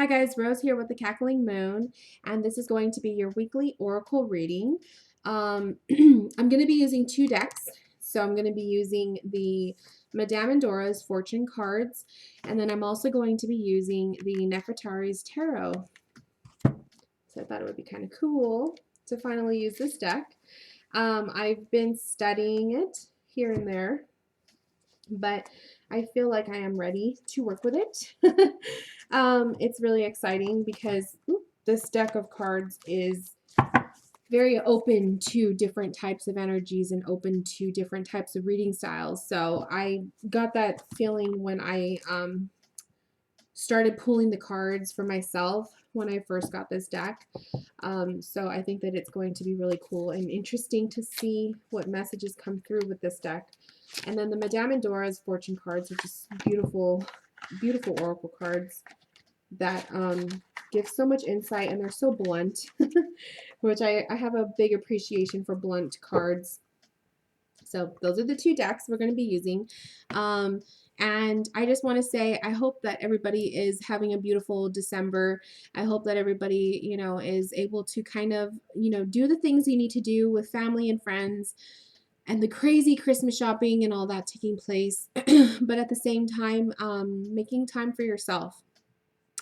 Hi guys, Rose here with the Cackling Moon, and this is going to be your weekly oracle reading. I'm going to be using two decks. So I'm going to be using the Madame Endora's Fortune cards, and then I'm also going to be using the Nefertari's Tarot. So I thought it would be kind of cool to finally use this deck. I've been studying it here and there, but I feel like I am ready to work with it. It's really exciting because this deck of cards is very open to different types of energies and open to different types of reading styles. So I got that feeling when I started pulling the cards for myself when I first got this deck. So I think that it's going to be really cool and interesting to see what messages come through with this deck. And then the Madame Endora's Fortune cards are just beautiful, beautiful oracle cards that give so much insight, and they're so blunt, which I have a big appreciation for blunt cards. So those are the two decks we're going to be using. And I just want to say, I hope that everybody is having a beautiful December. I hope that everybody, is able to kind of, do the things you need to do with family and friends and the crazy Christmas shopping and all that taking place. But at the same time, making time for yourself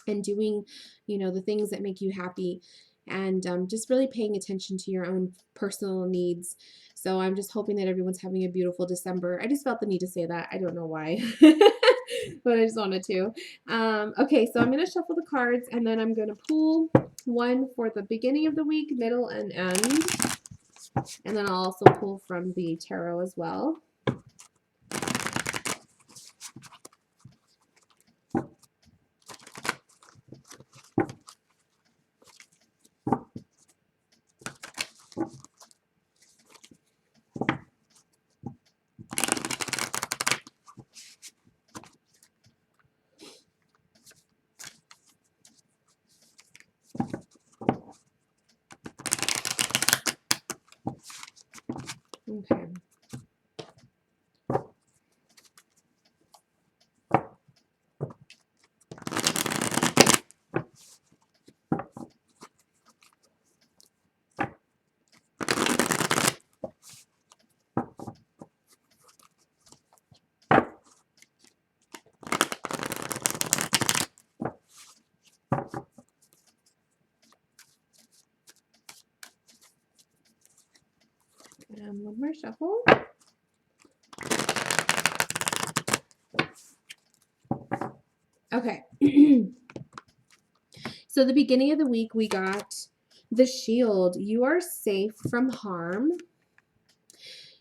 and doing, the things that make you happy, and just really paying attention to your own personal needs. So I'm just hoping that everyone's having a beautiful December. I just felt the need to say that. I don't know why, but I just wanted to. Okay, so I'm going to shuffle the cards, and then I'm going to pull one for the beginning of the week, middle, and end. And then I'll also pull from the tarot as well. Okay. And one more shuffle. Okay. So the beginning of the week, we got the shield. You are safe from harm.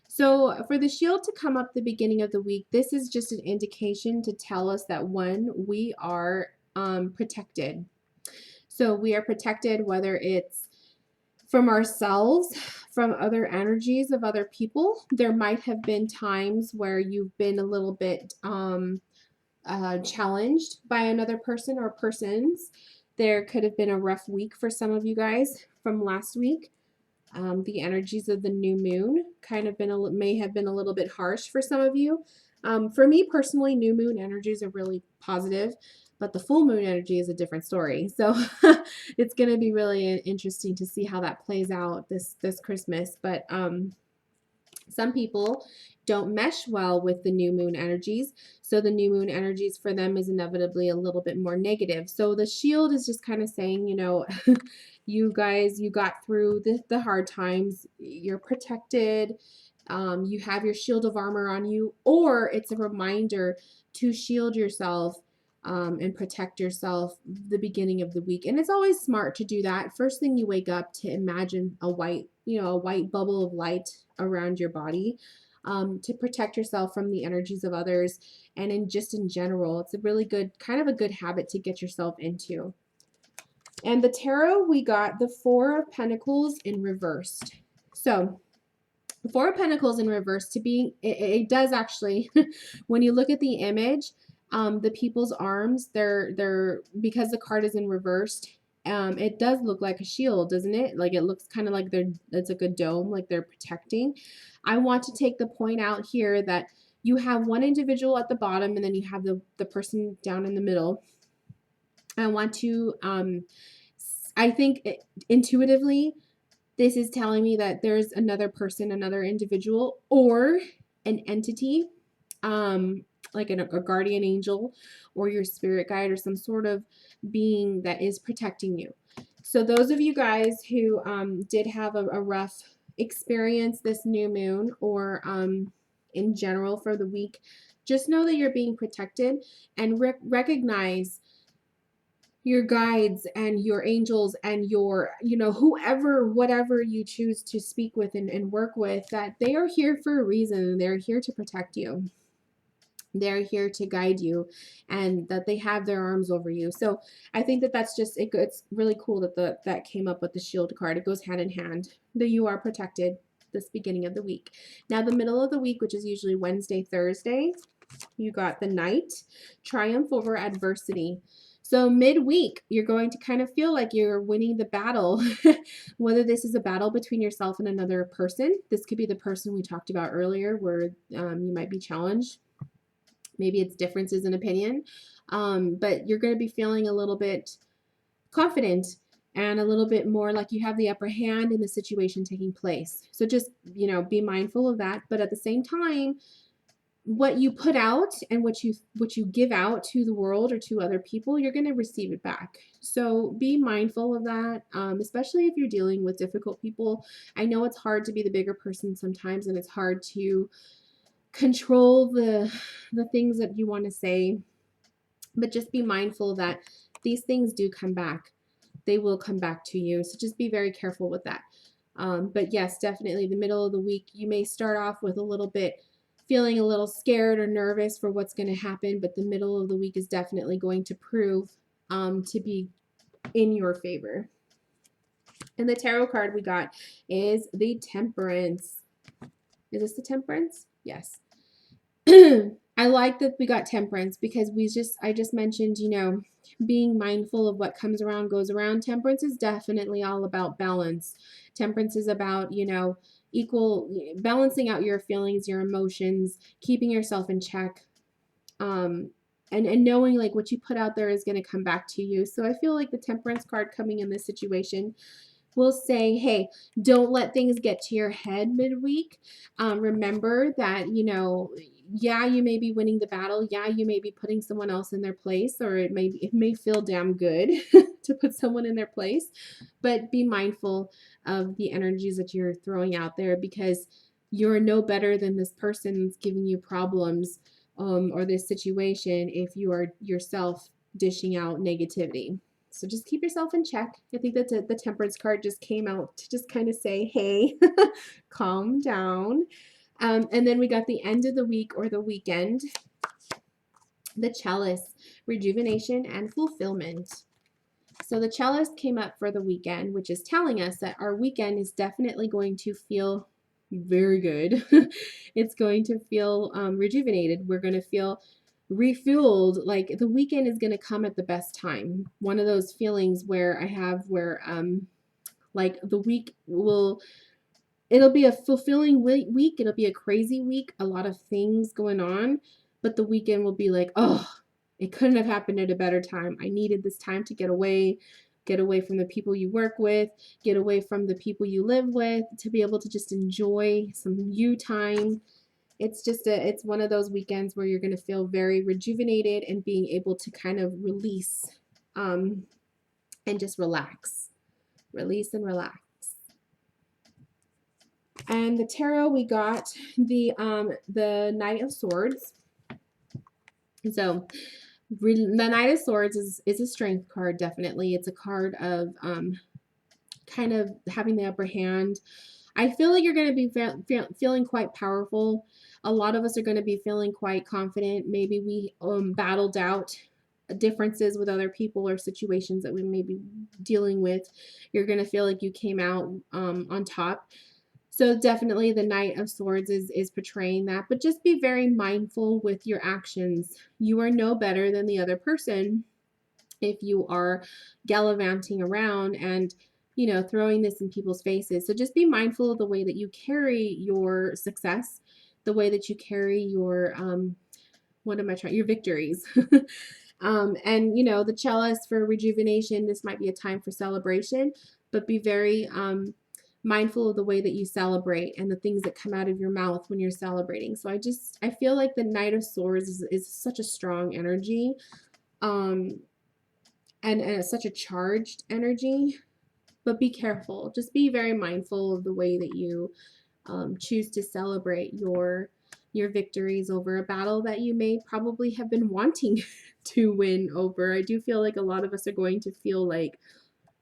So for the shield to come up the beginning of the week, this is just an indication to tell us that, one, we are protected. So we are protected, whether it's from ourselves, from other energies of other people. There might have been times where you've been a little bit challenged by another person or persons. There could have been a rough week for some of you guys from last week. The energies of the new moon may have been a little bit harsh for some of you. For me personally, new moon energies are really positive, but the full moon energy is a different story. So it's going to be really interesting to see how that plays out this Christmas. But some people don't mesh well with the new moon energies. So the new moon energies for them is inevitably a little bit more negative. So the shield is just kind of saying, you guys, you got through the hard times. You're protected. You have your shield of armor on you, or it's a reminder to shield yourself and protect yourself the beginning of the week. And it's always smart to do that. First thing you wake up, to imagine a white bubble of light around your body to protect yourself from the energies of others. And in general, it's a really good, kind of a good habit to get yourself into. And the tarot, we got the Four of Pentacles in reversed. So the Four of Pentacles in reverse, it does actually, when you look at the image, the people's arms, they're because the card is in reversed, it does look like a shield, doesn't it? Like it looks kind of like it's like a dome, like they're protecting. I want to take the point out here that you have one individual at the bottom, and then you have the person down in the middle. I want to, I think intuitively, this is telling me that there's another person, another individual, or an entity, like a guardian angel or your spirit guide or some sort of being that is protecting you. So those of you guys who did have a rough experience this new moon or in general for the week, just know that you're being protected and recognize your guides and your angels and your, whoever, whatever you choose to speak with and work with, that they are here for a reason. They're here to protect you. They're here to guide you, and that they have their arms over you. So I think that that's just it's really cool that that came up with the shield card. It goes hand in hand, that you are protected this beginning of the week. Now the middle of the week, which is usually Wednesday, Thursday, you got the Knight, triumph over adversity. So midweek, you're going to kind of feel like you're winning the battle, whether this is a battle between yourself and another person. This could be the person we talked about earlier where you might be challenged. Maybe it's differences in opinion, but you're going to be feeling a little bit confident and a little bit more like you have the upper hand in the situation taking place. So just, be mindful of that. But at the same time, what you put out and what you give out to the world or to other people, you're going to receive it back. So be mindful of that, especially if you're dealing with difficult people. I know it's hard to be the bigger person sometimes, and it's hard to control the things that you want to say, but just be mindful that these things do come back. They will come back to you. So just be very careful with that. But yes, definitely the middle of the week, you may start off with a little bit feeling a little scared or nervous for what's going to happen, but the middle of the week is definitely going to prove to be in your favor. And the tarot card we got is the Temperance. Is this the Temperance? Yes. I like that we got Temperance because I just mentioned, being mindful of what comes around goes around. Temperance is definitely all about balance. Temperance is about, equal balancing out your feelings, your emotions, keeping yourself in check. And knowing like what you put out there is going to come back to you. So I feel like the Temperance card coming in this situation will say, hey, don't let things get to your head midweek. Remember that, yeah, you may be winning the battle. Yeah, you may be putting someone else in their place, or it may feel damn good to put someone in their place. But be mindful of the energies that you're throwing out there, because you're no better than this person that's giving you problems or this situation if you are yourself dishing out negativity. So just keep yourself in check. I think that the Temperance card just came out to just kind of say, hey, calm down. And then we got the end of the week or the weekend, the Chalice, rejuvenation and fulfillment. So the Chalice came up for the weekend, which is telling us that our weekend is definitely going to feel very good. It's going to feel rejuvenated. We're going to feel refueled. Like the weekend is going to come at the best time. One of those feelings where like the week it'll be a fulfilling week. It'll be a crazy week, a lot of things going on, but the weekend will be like, oh, it couldn't have happened at a better time. I needed this time to get away from the people you work with, get away from the people you live with, to be able to just enjoy some you time. It's one of those weekends where you're going to feel very rejuvenated and being able to kind of release and just relax. Release and relax. And the tarot, we got the Knight of Swords. So the Knight of Swords is a strength card, definitely. It's a card of kind of having the upper hand. I feel like you're going to be feeling quite powerful. A lot of us are going to be feeling quite confident. Maybe we battled out differences with other people or situations that we may be dealing with. You're going to feel like you came out on top. So definitely the Knight of Swords is portraying that, but just be very mindful with your actions. You are no better than the other person if you are gallivanting around and, throwing this in people's faces. So just be mindful of the way that you carry your success, the way that you carry your, your victories. And you know, the chalice for rejuvenation, this might be a time for celebration, but be very mindful of the way that you celebrate and the things that come out of your mouth when you're celebrating. So I feel like the Knight of Swords is such a strong energy, um, and it's such a charged energy. But be careful. Just be very mindful of the way that you choose to celebrate your victories over a battle that you may probably have been wanting to win over. I do feel like a lot of us are going to feel like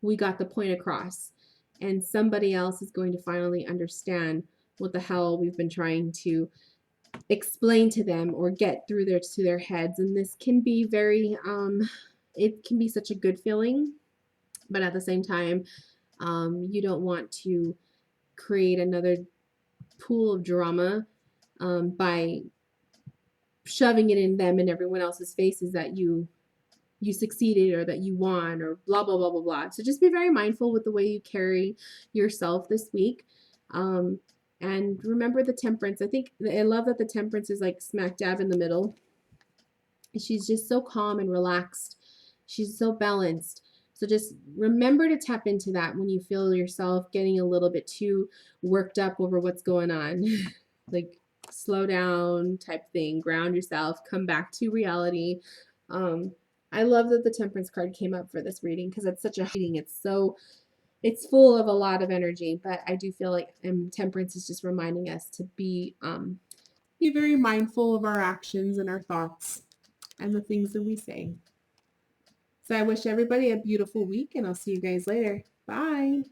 we got the point across, and somebody else is going to finally understand what the hell we've been trying to explain to them or get through their heads. And this can be very it can be such a good feeling, but at the same time, you don't want to create another pool of drama by shoving it in them and everyone else's faces that you succeeded or that you won or blah blah blah blah blah. So just be very mindful with the way you carry yourself this week. Um, and remember the temperance. I love that the temperance is like smack dab in the middle. She's just so calm and relaxed. She's so balanced. So just remember to tap into that when you feel yourself getting a little bit too worked up over what's going on. Like slow down type thing, ground yourself, come back to reality. Um, I love that the temperance card came up for this reading because it's such a reading. It's full of a lot of energy, but I do feel like temperance is just reminding us to be very mindful of our actions and our thoughts and the things that we say. So I wish everybody a beautiful week, and I'll see you guys later. Bye.